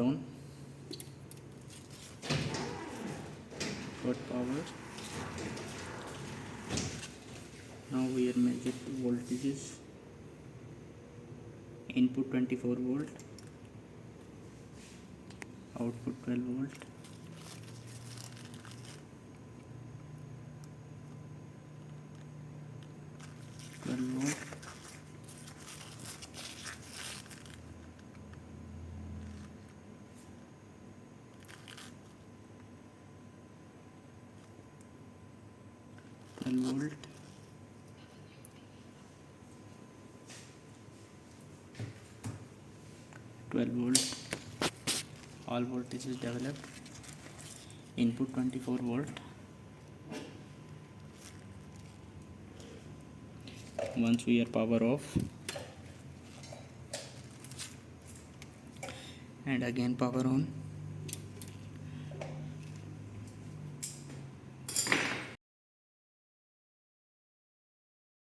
on, got power. Now we are measure voltages. Input 24 volt, output 12 volt. 12 volt. Volt. All voltage is developed. Input 24 volt. Once we are power off, and again power on.